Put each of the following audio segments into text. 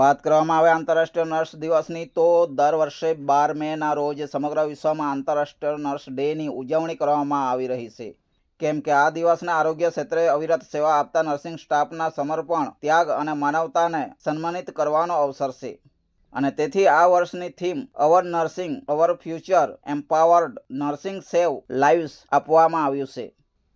વાત કરવામાં આવે આંતરરાષ્ટ્રીય નર્સ દિવસની તો દર વર્ષે 12 મેના રોજ સમગ્ર વિશ્વમાં આંતરરાષ્ટ્રીય નર્સ ડેની ઉજવણી કરવામાં આવી રહી છે. કેમ કે આ દિવસને આરોગ્ય ક્ષેત્રે અવિરત સેવા આપતા નર્સિંગ સ્ટાફના સમર્પણ, ત્યાગ અને માનવતાને સન્માનિત કરવાનો અવસર છે. અને તેથી આ વર્ષની theme our nursing our future empowered nursing save lives આપવામાં આવ્યું છે.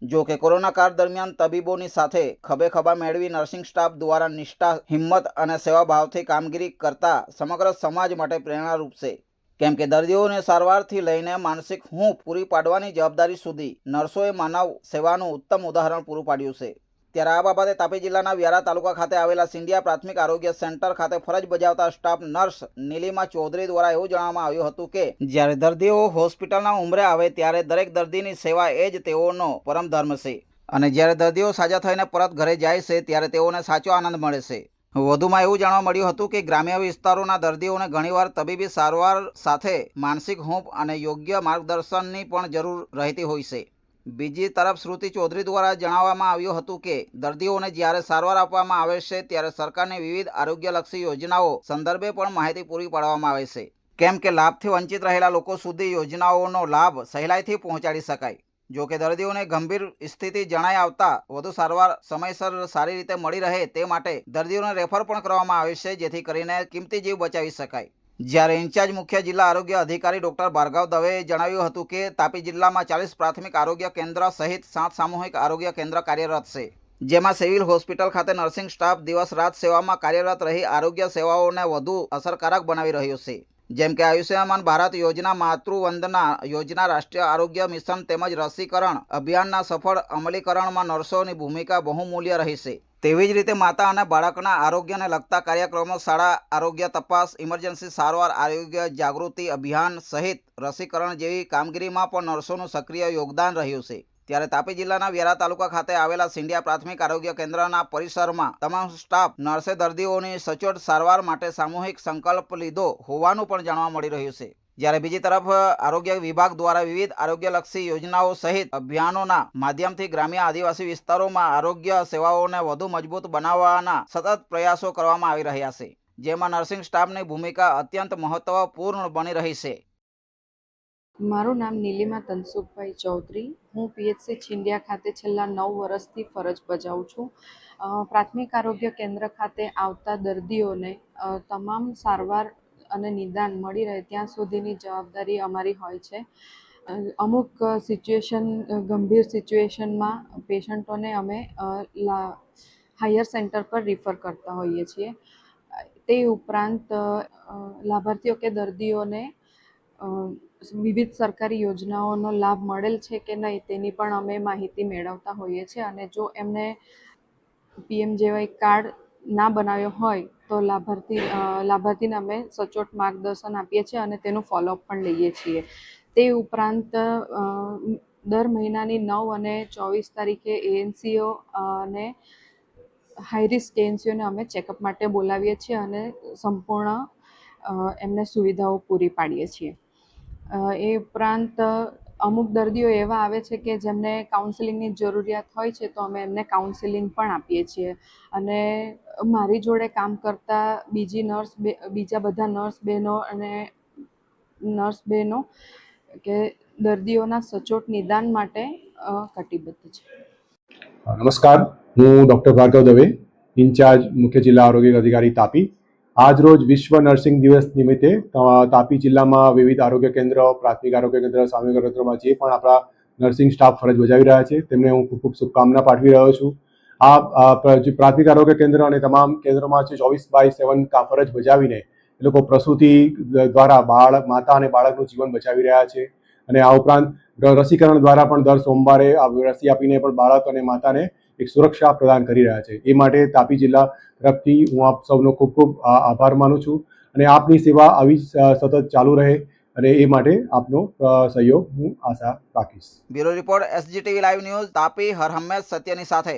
જો કે કોરોના કાળ દરમિયાન તબીબોની સાથે ખભે ખભા મેળવી નર્સિંગ સ્ટાફ દ્વારા નિષ્ઠા, હિંમત અને સેવાભાવથી કામગીરી કરતા સમગ્ર સમાજ માટે પ્રેરણારૂપ છે. કેમ કે દર્દીઓને સારવારથી લઈને માનસિક હૂંફ પૂરી પાડવાની જવાબદારી સુધી નર્સોએ માનવ સેવાનું ઉત્તમ ઉદાહરણ પૂરું પાડ્યું છે. ત્યારે આ બાબતે તાપી જિલ્લાના વ્યારા તાલુકા ખાતે આવેલા સિંધિયા પ્રાથમિક આરોગ્ય સેન્ટર ખાતે ફરજ બજાવતા સ્ટાફ નર્સ નીલિમા ચૌધરી દ્વારા એવું જણાવવામાં આવ્યું હતું કે જ્યારે દર્દીઓ હોસ્પિટલના ઉંમરે આવે ત્યારે દરેક દર્દીની સેવા એ જ તેઓનો પરમ ધર્મ છે અને જ્યારે દર્દીઓ સાજા થઈને પરત ઘરે જાય છે ત્યારે તેઓને સાચો આનંદ મળે છે. વધુમાં એવું જાણવા મળ્યું હતું કે ગ્રામ્ય વિસ્તારોના દર્દીઓને ઘણીવાર તબીબી સારવાર સાથે માનસિક હૂંફ અને યોગ્ય માર્ગદર્શનની પણ જરૂર રહેતી હોય છે. બીજી તરફ શ્રુતિ ચૌધરી દ્વારા જણાવવામાં આવ્યું હતું કે દર્દીઓને જ્યારે સારવાર આપવામાં આવે છે ત્યારે સરકારની વિવિધ આરોગ્યલક્ષી યોજનાઓ સંદર્ભે પણ માહિતી પૂરી પાડવામાં આવે છે. કેમ કે લાભથી વંચિત રહેલા લોકો સુધી યોજનાઓનો લાભ સહેલાઈથી પહોંચાડી શકાય. જો કે દર્દીઓને ગંભીર સ્થિતિ જણાઈ આવતા વધુ સારવાર સમયસર સારી રીતે મળી રહે તે માટે દર્દીઓને રેફર પણ કરવામાં આવે છે, જેથી કરીને કિંમતી જીવ બચાવી શકાય. જ્યારે ઇન્ચાર્જ મુખ્ય જિલ્લા આરોગ્ય અધિકારી ડોક્ટર ભાર્ગવ દવેએ જણાવ્યું હતું કે તાપી જિલ્લામાં 40 પ્રાથમિક આરોગ્ય કેન્દ્ર સહિત 7 સામૂહિક આરોગ્ય કેન્દ્ર કાર્યરત છે, જેમાં સિવિલ હોસ્પિટલ ખાતે નર્સિંગ સ્ટાફ દિવસ રાત સેવામાં કાર્યરત રહી આરોગ્ય સેવાઓને વધુ અસરકારક બનાવી રહ્યો છે. જેમ કે આયુષ્યમાન ભારત યોજના, માતૃવંદના યોજના, રાષ્ટ્રીય આરોગ્ય મિશન તેમજ રસીકરણ અભિયાનના સફળ અમલીકરણમાં નર્સોની ભૂમિકા બહુમૂલ્ય રહી છે. તેવી જ રીતે માતા અને બાળકના આરોગ્યને લગતા કાર્યક્રમો, શાળા આરોગ્ય તપાસ, ઇમરજન્સી સારવાર, આરોગ્ય જાગૃતિ અભિયાન સહિત રસીકરણ જેવી કામગીરીમાં પણ નર્સોનું સક્રિય યોગદાન રહ્યું છે. ત્યારે તાપી જિલ્લાના વ્યારા તાલુકા ખાતે આવેલા સિંધિયા પ્રાથમિક આરોગ્ય કેન્દ્રના પરિસરમાં તમામ સ્ટાફ નર્સે દર્દીઓની સચોટ સારવાર માટે સામૂહિક સંકલ્પ લીધો હોવાનું પણ જાણવા મળી રહ્યું છે. જ્યારે બીજી તરફ આરોગ્ય વિભાગ દ્વારા વિવિધ આરોગ્યલક્ષી યોજનાઓ સહિત અભિયાનોના માધ્યમથી ગ્રામ્ય આદિવાસી વિસ્તારોમાં આરોગ્ય સેવાઓને વધુ મજબૂત બનાવવાના સતત પ્રયાસો કરવામાં આવી રહ્યા છે, જેમાં નર્સિંગ સ્ટાફની ભૂમિકા અત્યંત મહત્વપૂર્ણ બની રહી છે. મારું નામ નીલિમા તનસુખભાઈ ચૌધરી. હું પીએચસી છીંડિયા ખાતે છેલ્લા 9 વર્ષથી ફરજ બજાવું છું. પ્રાથમિક આરોગ્ય કેન્દ્ર ખાતે આવતા દર્દીઓને તમામ સારવાર અને નિદાન મળી રહે ત્યાં સુધીની જવાબદારી અમારી હોય છે. અમુક ગંભીર સિચ્યુએશનમાં પેશન્ટોને અમે હાયર સેન્ટર પર રિફર કરતા હોઈએ છીએ. તે ઉપરાંત લાભાર્થીઓ કે દર્દીઓને વિવિધ સરકારી યોજનાઓનો લાભ મળેલ છે કે નહીં તેની પણ અમે માહિતી મેળવતા હોઈએ છીએ અને જો એમને PMJY કાર્ડ ના બનાવ્યો હોય તો લાભાર્થીને અમે સચોટ માર્ગદર્શન આપીએ છીએ અને તેનું ફોલોઅપ પણ લઈએ છીએ. તે ઉપરાંત દર મહિનાની 9 અને 24 તારીખે ANCO અને હાઈરિસ્ક ANCOને અમે ચેકઅપ માટે બોલાવીએ છીએ અને સંપૂર્ણ એમને સુવિધાઓ પૂરી પાડીએ છીએ. એ ઉપરાંત અમુક દર્દીઓ એવા આવે છે કે જેમને કાઉન્સેલિંગની જરૂરિયાત હોય છે તો અમે એમને કાઉન્સેલિંગ પણ આપીએ છીએ અને મારી જોડે કામ કરતા બીજા બધા નર્સ બહેનો કે દર્દીઓના સચોટ નિદાન માટે કટિબદ્ધ છે. નમસ્કાર, હું ડૉક્ટર ભાર્ગવ દવે, ઇન્ચાર્જ મુખ્ય જિલ્લા આરોગ્ય અધિકારી તાપી. આજ રોજ વિશ્વ નર્સિંગ દિવસ નિમિત્તે તાપી જિલ્લામાં વિવિધ આરોગ્ય કેન્દ્ર, પ્રાથમિક આરોગ્ય કેન્દ્ર, સામૂહિક આરોગ્ય કેન્દ્રમાં જે પણ આપણા નર્સિંગ સ્ટાફ ફરજ બજાવી રહ્યા છે તેમને હું ખૂબ ખૂબ શુભકામના પાઠવી રહ્યો છું. આ જે પ્રાથમિક આરોગ્ય કેન્દ્ર અને તમામ કેન્દ્રોમાં 24/7 ફરજ બજાવીને એ લોકો પ્રસૂતિ દ્વારા માતા અને બાળકનું જીવન બચાવી રહ્યા છે અને આ ઉપરાંત રસીકરણ દ્વારા પણ દર સોમવારે રસી આપીને પણ બાળક અને માતાને એક સુરક્ષા પ્રદાન કરી રહ્યા છે. એ માટે તાપી જિલ્લા તરફથી હું આપ સૌનો ખૂબ ખૂબ આભાર માનું છું અને આપની સેવા આવી સતત ચાલુ રહે અને એ માટે આપનો સહયોગ હું આશા રાખીશ. Bureau report, SGTV live news, Tapi. હર હંમેશ સત્યની સાથે.